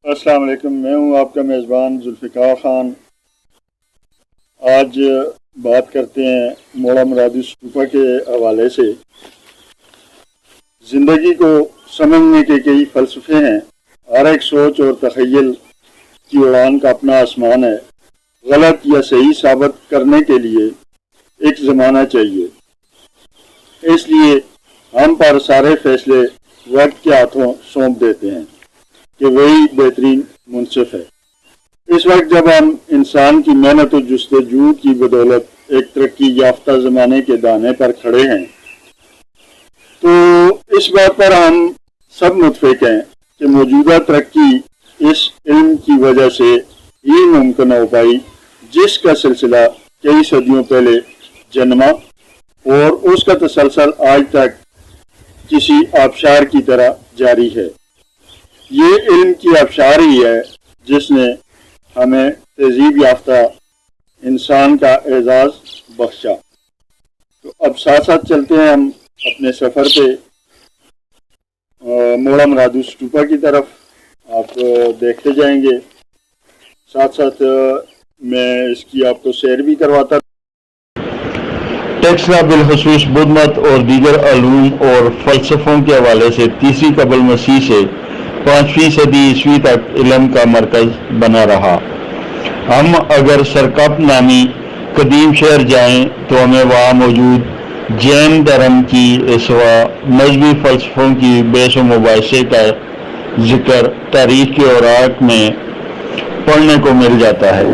السلام علیکم، میں ہوں آپ کا میزبان ذوالفقار خان۔ آج بات کرتے ہیں مولا مرادی اسٹوپا کے حوالے سے۔ زندگی کو سمجھنے کے کئی فلسفے ہیں، ہر ایک سوچ اور تخیل کی اڑان کا اپنا آسمان ہے۔ غلط یا صحیح ثابت کرنے کے لیے ایک زمانہ چاہیے، اس لیے ہم پر سارے فیصلے وقت کے ہاتھوں سونپ دیتے ہیں کہ وہی بہترین منصف ہے۔ اس وقت جب ہم انسان کی محنت و جستجو کی بدولت ایک ترقی یافتہ زمانے کے دانے پر کھڑے ہیں، تو اس بات پر ہم سب متفق ہیں کہ موجودہ ترقی اس علم کی وجہ سے ہی ممکن ہو پائی جس کا سلسلہ کئی صدیوں پہلے جنما اور اس کا تسلسل آج تک کسی آبشار کی طرح جاری ہے۔ یہ علم کی آبشار ہی ہے جس نے ہمیں تہذیب یافتہ انسان کا اعزاز بخشا۔ تو اب ساتھ ساتھ چلتے ہیں ہم اپنے سفر پہ مولا مرادی اسٹوپا کی طرف، آپ دیکھتے جائیں گے، ساتھ ساتھ میں اس کی آپ کو سیر بھی کرواتا۔ ٹیکسلا بالخصوص بدھ مت اور دیگر علوم اور فلسفوں کے حوالے سے تیسری قبل مسیح سے 5ویں صدی عیسوی تک علم کا مرکز بنا رہا۔ ہم اگر سرکپ نامی قدیم شہر جائیں تو ہمیں وہاں موجود جین دھرم کی سوا مذہبی فلسفوں کی بحث و مباحثے کا ذکر تاریخ کے اوراق میں پڑھنے کو مل جاتا ہے،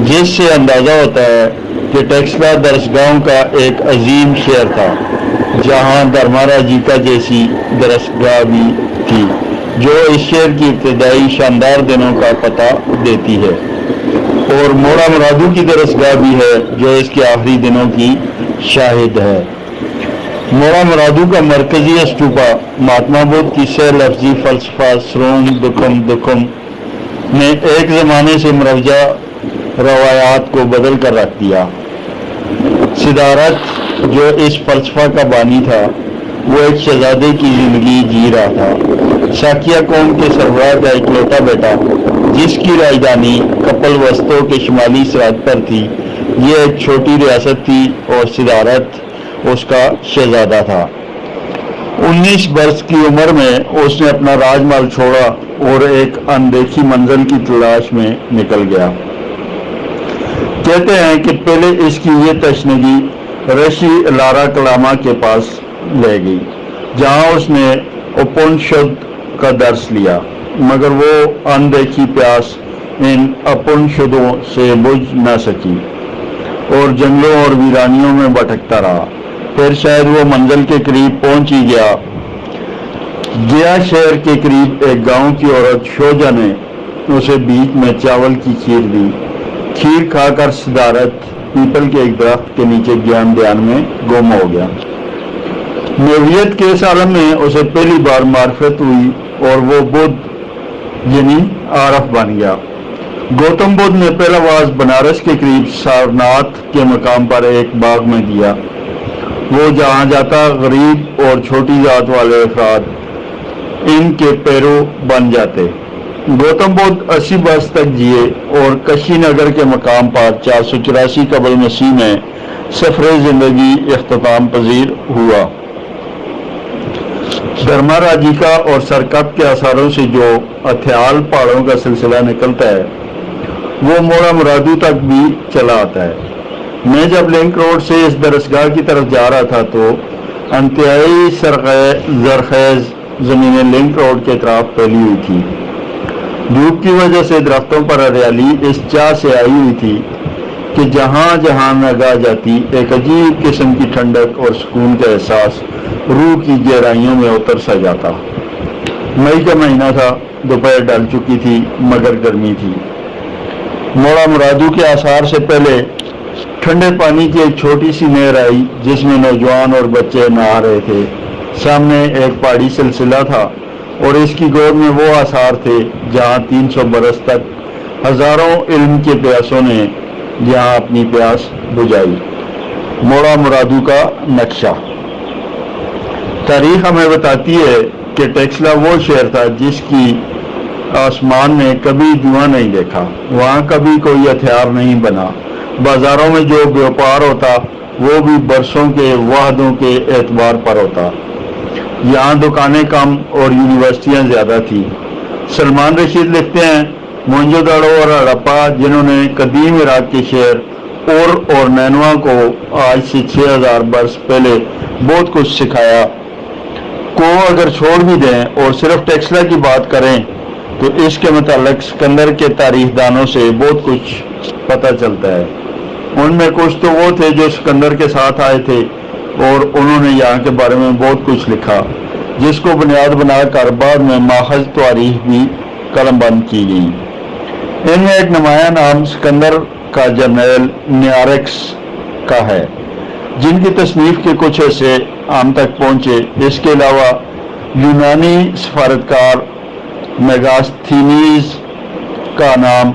جس سے اندازہ ہوتا ہے کہ ٹیکسلا درسگاہوں کا ایک عظیم شہر تھا، جہاں دھرماراجیکا جیسی درسگاہ بھی تھی جو اس شہر کی ابتدائی شاندار دنوں کا پتہ دیتی ہے، اور مولا مرادو کی درسگاہ بھی ہے جو اس کے آخری دنوں کی شاہد ہے۔ مولا مرادو کا مرکزی اسٹوپا مہاتما بدھ کی سہ لفظی فلسفہ سرون دکھم دکھم نے ایک زمانے سے مروجہ روایات کو بدل کر رکھ دیا۔ سدھارتھ جو اس فلسفہ کا بانی تھا، وہ ایک شہزادے کی زندگی جی رہا تھا، شاکیہ قوم کے سربراہ کا اکلوتا بیٹا جس کی راجدھانی کپل وستو کے شمالی سرحد پر تھی۔ یہ ایک چھوٹی ریاست تھی اور سدھارتھ اس کا شہزادہ تھا۔ 19 برس کی عمر میں اس نے اپنا راج محل چھوڑا اور ایک اندیکھی منزل کی تلاش میں نکل گیا۔ کہتے ہیں کہ پہلے اس کی یہ تشنگی رشی لارا کلاما کے پاس لے گئی، جہاں اس نے اپنشد کا درس لیا، مگر وہ اندیکھی پیاس ان اپنشدوں سے بجھ نہ سکی اور جنگلوں اور ویرانیوں میں بھٹکتا رہا۔ پھر شاید وہ منزل کے قریب پہنچ ہی گیا شہر کے قریب ایک گاؤں کی عورت شوجا نے اسے بیچ میں چاول کی کھیر دی۔ کھیر کھا کر سدھارتھ پیپل کے ایک درخت کے نیچے گیان دھیان میں گم ہو گیا۔ نوعیت کے اس عالم میں اسے پہلی بار معرفت ہوئی اور وہ بدھ یعنی عارف بن گیا۔ گوتم بدھ نے پہلا واز بنارس کے قریب سارناتھ کے مقام پر ایک باغ میں دیا۔ وہ جہاں جاتا غریب اور چھوٹی ذات والے افراد ان کے پیرو بن جاتے۔ گوتم بدھ 80 برس تک جیے اور کشی نگر کے مقام پر 484 قبل مسیح میں سفر زندگی اختتام پذیر ہوا۔ دھرماراجیکا اور سرکپ کے آثاروں سے جو اتھیال پہاڑوں کا سلسلہ نکلتا ہے وہ مولا مرادو تک بھی چلا آتا ہے۔ میں جب لنک روڈ سے اس درسگاہ کی طرف جا رہا تھا تو انتہائی زرخیز زمینیں لنک روڈ کے اطراف پھیلی ہوئی تھی۔ دھوپ کی وجہ سے درختوں پر ہریالی اس چاہ سے آئی ہوئی تھی کہ جہاں جہاں نگاہ جاتی ایک عجیب قسم کی ٹھنڈک اور سکون کا احساس روح کی گہرائیوں میں اتر سا جاتا۔ مئی کا مہینہ تھا، دوپہر ڈل چکی تھی مگر گرمی تھی۔ مولا مرادو کے آثار سے پہلے ٹھنڈے پانی کی ایک چھوٹی سی نہر آئی جس میں نوجوان اور بچے نہا رہے تھے۔ سامنے ایک پہاڑی سلسلہ تھا اور اس کی گود میں وہ آثار تھے جہاں 300 برس تک ہزاروں علم کے پیاسوں نے جہاں اپنی پیاس بجھائی۔ مولا مرادو کا نقشہ۔ تاریخ ہمیں بتاتی ہے کہ ٹیکسلا وہ شہر تھا جس کی آسمان میں کبھی دھواں نہیں دیکھا، وہاں کبھی کوئی ہتھیار نہیں بنا، بازاروں میں جو بیوپار ہوتا وہ بھی برسوں کے وعدوں کے اعتبار پر ہوتا۔ یہاں دکانیں کم اور یونیورسٹیاں زیادہ تھیں۔ سلمان رشید لکھتے ہیں، موئنجو داڑو اور ہڑپا جنہوں نے قدیم عراق کے شہر اور نینوا کو آج سے 6000 برس پہلے بہت کچھ سکھایا کو اگر چھوڑ بھی دیں اور صرف ٹیکسلا کی بات کریں تو اس کے متعلق سکندر کے تاریخ دانوں سے بہت کچھ پتہ چلتا ہے۔ ان میں کچھ تو وہ تھے جو سکندر کے ساتھ آئے تھے اور انہوں نے یہاں کے بارے میں بہت کچھ لکھا، جس کو بنیاد بنا کر بعد میں ماخذ تواریخ بھی قلم بند کی گئی۔ ان میں ایک نمایاں نام سکندر کا جنرل نیارکس کا ہے، جن کی تصنیف کے کچھ حصے عام تک پہنچے۔ اس کے علاوہ یونانی سفارتکار میگاستھینیز کا نام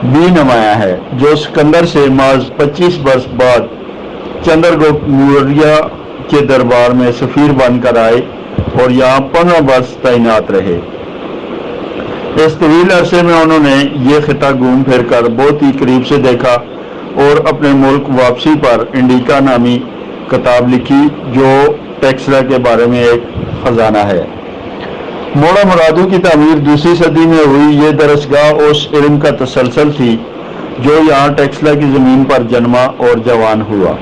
بھی نمایاں ہے، جو سکندر سے محض 25 برس بعد چندرگپت موریہ کے دربار میں سفیر بن کر آئے اور یہاں 15 برس تعینات رہے۔ اس طویل عرصے میں انہوں نے یہ خطہ گھوم پھر کر بہت ہی قریب سے دیکھا اور اپنے ملک واپسی پر انڈیکا نامی کتاب لکھی، جو ٹیکسلا کے بارے میں ایک خزانہ ہے۔ موڑا مرادو کی تعمیر دوسری صدی میں ہوئی۔ یہ درسگاہ اس علم کا تسلسل تھی جو یہاں ٹیکسلا کی زمین پر جنما اور جوان ہوا۔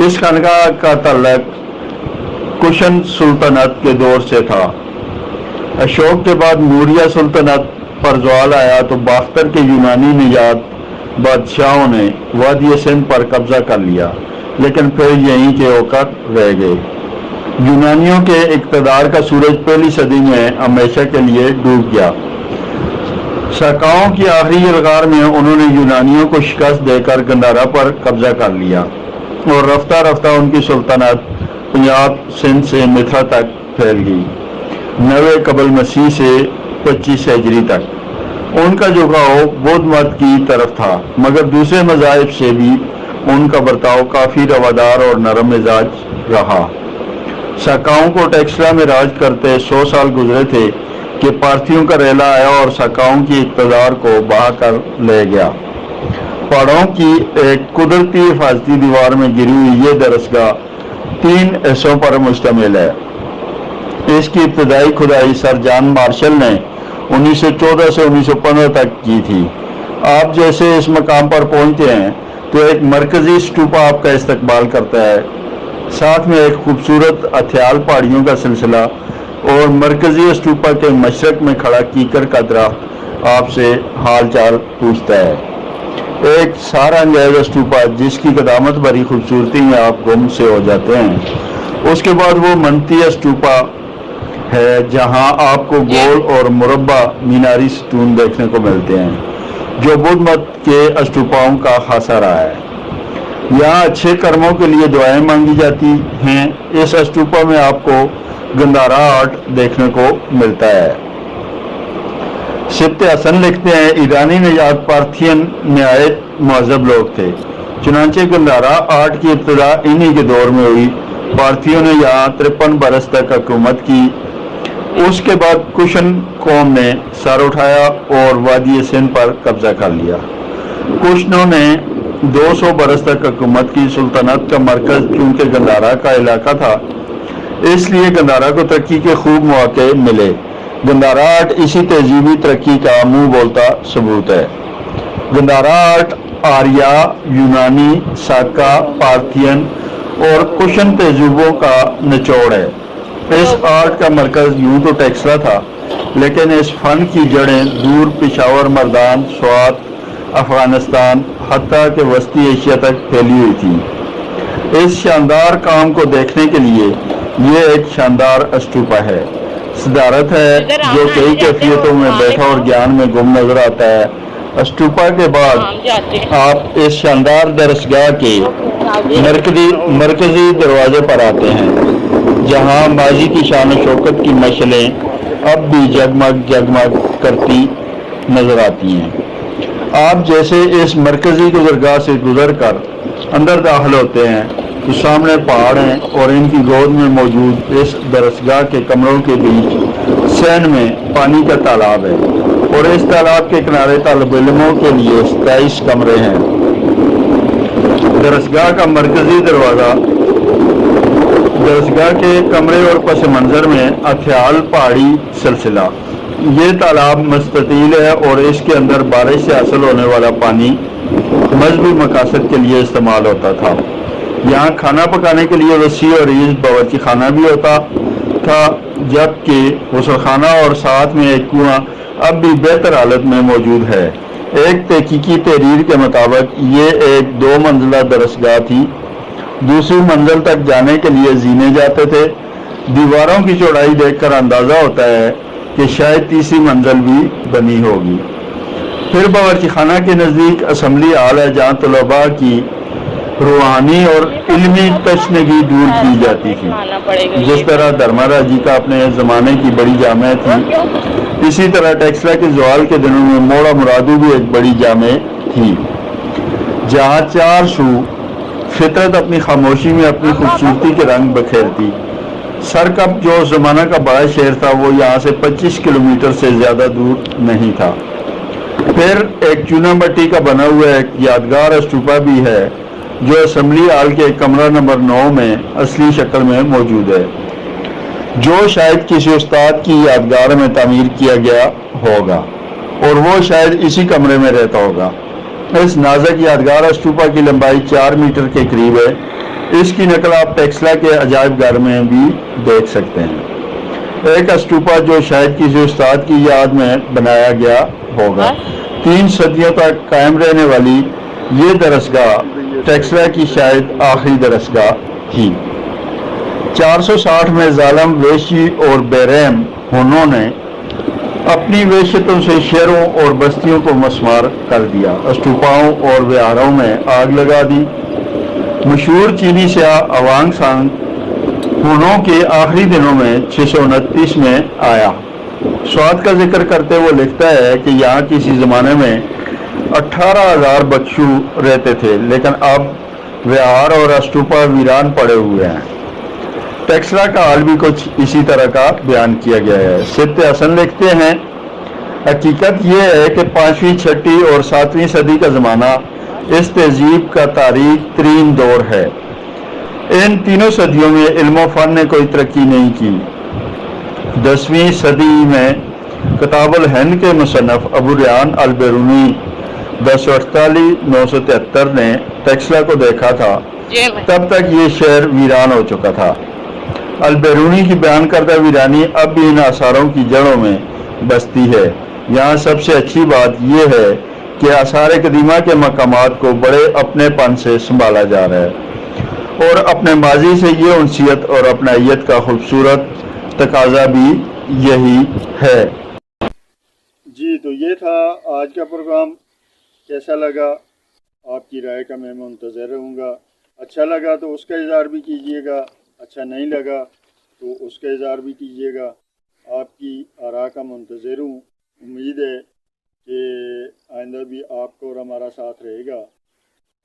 اس خانقاہ کا تعلق کشن سلطنت کے دور سے تھا۔ اشوک کے بعد موریہ سلطنت پر زوال آیا تو باختر کے یونانی نژاد بادشاہوں نے وادی سندھ پر قبضہ کر لیا، لیکن پھر یہیں کے ہو کر رہ گئے۔ یونانیوں کے اقتدار کا سورج پہلی صدی میں ہمیشہ کے لیے ڈوب گیا۔ ساکاؤں کی آخری یلغار میں انہوں نے یونانیوں کو شکست دے کر گندھارا پر قبضہ کر لیا اور رفتہ رفتہ ان کی سلطنت پنجاب سندھ سے متھرا تک پھیل گئی، 90 قبل مسیح سے 25 ہجری تک۔ ان کا جھکاؤ بدھ مت کی طرف تھا، مگر دوسرے مذاہب سے بھی ان کا برتاؤ کافی روادار اور نرم مزاج رہا۔ ساکاؤں کو ٹیکسلا میں راج کرتے 100 سال گزرے تھے کہ پارتھیوں کا ریلا آیا اور ساکاؤں کی اقتدار کو بہا کر لے گیا۔ پہاڑوں کی ایک قدرتی حفاظتی دیوار میں گری ہوئی یہ درسگاہ 3 حصوں پر مشتمل ہے۔ اس کی ابتدائی کھدائی سر جان مارشل نے 1914 سے 1915 تک کی تھی۔ آپ جیسے اس مقام پر پہنچتے ہیں تو ایک مرکزی اسٹوپا آپ کا استقبال کرتا ہے، ساتھ میں ایک خوبصورت اتھیال پہاڑیوں کا سلسلہ اور مرکزی اسٹوپا کے مشرق میں کھڑا کیکر کا درخت آپ سے حال چال پوچھتا ہے۔ ایک سارا انگیز اسٹوپا جس کی قدامت بھری خوبصورتی میں آپ گم سے ہو جاتے ہیں۔ اس کے بعد وہ منتی اسٹوپا ہے جہاں آپ کو گول اور مربع میناری ستون دیکھنے کو ملتے ہیں، جو بدھ مت کے اسٹوپاؤں کا خاصہ رہا ہے۔ یہاں اچھے کرموں کے لیے دعائیں مانگی جاتی ہیں۔ اس اسٹوپا میں آپ کو گندھارا آرٹ دیکھنے کو ملتا ہے۔ سبت حسن لکھتے ہیں، ایرانی نژاد پارتھین نہایت مہذب لوگ تھے، چنانچہ گندھارا آرٹ کی ابتدا انہی کے دور میں ہوئی۔ پارتھیوں نے یہاں 53 برس تک حکومت کی۔ اس کے بعد کشن قوم نے سر اٹھایا اور وادی سندھ پر قبضہ کر لیا۔ کشنوں نے 200 برس تک حکومت کی۔ سلطنت کا مرکز چونکہ گندھارا کا علاقہ تھا، اس لیے گندھارا کو ترقی کے خوب مواقع ملے۔ گندھارا آرٹ اسی تہذیبی ترقی کا منہ بولتا ثبوت ہے۔ گندھارا آرٹ آریا، یونانی، ساکا، پارتھین اور کشن تہذیبوں کا نچوڑ ہے۔ اس آرٹ کا مرکز یوں تو ٹیکسلا تھا، لیکن اس فن کی جڑیں دور پشاور، مردان، سوات، افغانستان، حتیٰ کہ وسطی ایشیا تک پھیلی ہوئی تھی۔ اس شاندار کام کو دیکھنے کے لیے یہ ایک شاندار اسٹوپا ہے، صدارت ہے جو کئی کیفیتوں میں بیٹھا اور گیان میں گم نظر آتا ہے۔ اسٹوپا کے بعد آپ اس شاندار درسگاہ کے مرکزی دروازے پر آتے ہیں، جہاں ماضی کی شان و شوکت کی مشعلیں اب بھی جگمگ جگمگ کرتی نظر آتی ہیں۔ آپ جیسے اس مرکزی گزرگاہ سے گزر کر اندر داخل ہوتے ہیں تو سامنے پہاڑ ہیں اور ان کی گود میں موجود اس درسگاہ کے کمروں کے بیچ حسین میں پانی کا تالاب ہے اور اس تالاب کے کنارے طالب علموں کے لیے 27 کمرے ہیں۔ درسگاہ کا مرکزی دروازہ درسگاہ کے کمرے اور پس منظر میں اتھیال پہاڑی سلسلہ۔ یہ تالاب مستطیل ہے اور اس کے اندر بارش سے حاصل ہونے والا پانی مذہبی مقاصد کے لیے استعمال ہوتا تھا۔ یہاں کھانا پکانے کے لیے وسیع اور عریض باورچی خانہ بھی ہوتا تھا، جبکہ غسل خانہ اور ساتھ میں ایک کنواں اب بھی بہتر حالت میں موجود ہے۔ ایک تحقیقی تحریر کے مطابق یہ ایک 2 منزلہ درسگاہ تھی۔ دوسری منزل تک جانے کے لیے زینے جاتے تھے۔ دیواروں کی چوڑائی دیکھ کر اندازہ ہوتا ہے کہ شاید تیسری منزل بھی بنی ہوگی۔ پھر باورچی خانہ کے نزدیک اسمبلی ہال ہے جہاں طلباء کی روحانی اور علمی تشنگی دور کی جاتی تھی۔ جس طرح دھرما راج جی کا اپنے زمانے کی بڑی جامع تھی، اسی طرح ٹیکسلا کے زوال کے دنوں میں موڑا مرادو بھی ایک بڑی جامع تھی، جہاں 4 سو فطرت اپنی خاموشی میں اپنی خوبصورتی کے رنگ بکھیرتی۔ سرکپ جو اس زمانہ کا بڑا شہر تھا وہ یہاں سے 25 کلومیٹر سے زیادہ دور نہیں تھا۔ پھر ایک چونا مٹی کا بنا ہوا ایک یادگار اسٹوپا بھی ہے جو اسمبلی ہال کے کمرہ نمبر 9 میں اصلی شکل میں موجود ہے، جو شاید کسی استاد کی یادگار میں تعمیر کیا گیا ہوگا اور وہ شاید اسی کمرے میں رہتا ہوگا۔ اس نازک یادگار اسٹوپا کی لمبائی 4 میٹر کے قریب ہے۔ اس کی نقل آپ ٹیکسلا کے عجائب گھر میں بھی دیکھ سکتے ہیں۔ ایک اسٹوپا جو شاید کسی استاد کی یاد میں بنایا گیا ہوگا۔ 3 صدیوں تک قائم رہنے والی یہ درسگاہ ٹیکسلا کی شاید آخری درسگاہ تھی۔ 460 میں ظالم ویشی اور بے-رحم ہنوں نے اپنی وحشتوں سے شہروں اور بستیوں کو مسمار کر دیا، اسٹوپاؤں اور وہاروں میں آگ لگا دی۔ مشہور چینی سیاح اوانگ سانگ ہنوں کے آخری دنوں میں 629 میں آیا۔ سوات کا ذکر کرتے وہ لکھتا ہے کہ یہاں کسی زمانے میں 18,000 بچھو رہتے تھے، لیکن اب وہار اور اسٹوپا ویران پڑے ہوئے ہیں۔ ٹیکسلا کا حال بھی کچھ اسی طرح کا بیان کیا گیا ہے۔ سبت حسن لکھتے ہیں، حقیقت یہ ہے کہ 5ویں، 6ویں اور 7ویں صدی کا زمانہ اس تہذیب کا تاریک ترین دور ہے۔ ان تینوں صدیوں میں علم و فن نے کوئی ترقی نہیں کی۔ 10ویں صدی میں کتاب الہند کے مصنف ابو ریحان البیرونی 1048-973 نے ٹیکسلا کو دیکھا تھا، تب تک یہ شہر ویران ہو چکا تھا۔ البیرونی کی بیان کردہ ویرانی اب بھی ان آثاروں کی جڑوں میں بستی ہے۔ یہاں سب سے اچھی بات یہ ہے کہ آثار قدیمہ کے مقامات کو بڑے اپنے پن سے سنبھالا جا رہا ہے اور اپنے ماضی سے یہ انسیت اور اپنائیت کا خوبصورت تقاضا بھی یہی ہے۔ جی، تو یہ تھا آج کا پروگرام۔ کیسا لگا؟ آپ کی رائے کا میں منتظر رہوں گا۔ اچھا لگا تو اس کا اظہار بھی کیجیے گا، اچھا نہیں لگا تو اس کا اظہار بھی کیجیے گا۔ آپ کی آراء کا منتظر ہوں۔ امید ہے کہ آئندہ بھی آپ کو اور ہمارا ساتھ رہے گا۔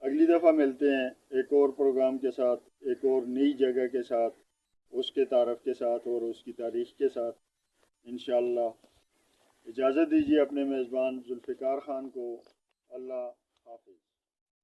اگلی دفعہ ملتے ہیں ایک اور پروگرام کے ساتھ، ایک اور نئی جگہ کے ساتھ، اس کے تعارف کے ساتھ اور اس کی تاریخ کے ساتھ انشاءاللہ۔ اجازت دیجیے اپنے میزبان ذوالفقار خان کو۔ اللہ حافظ۔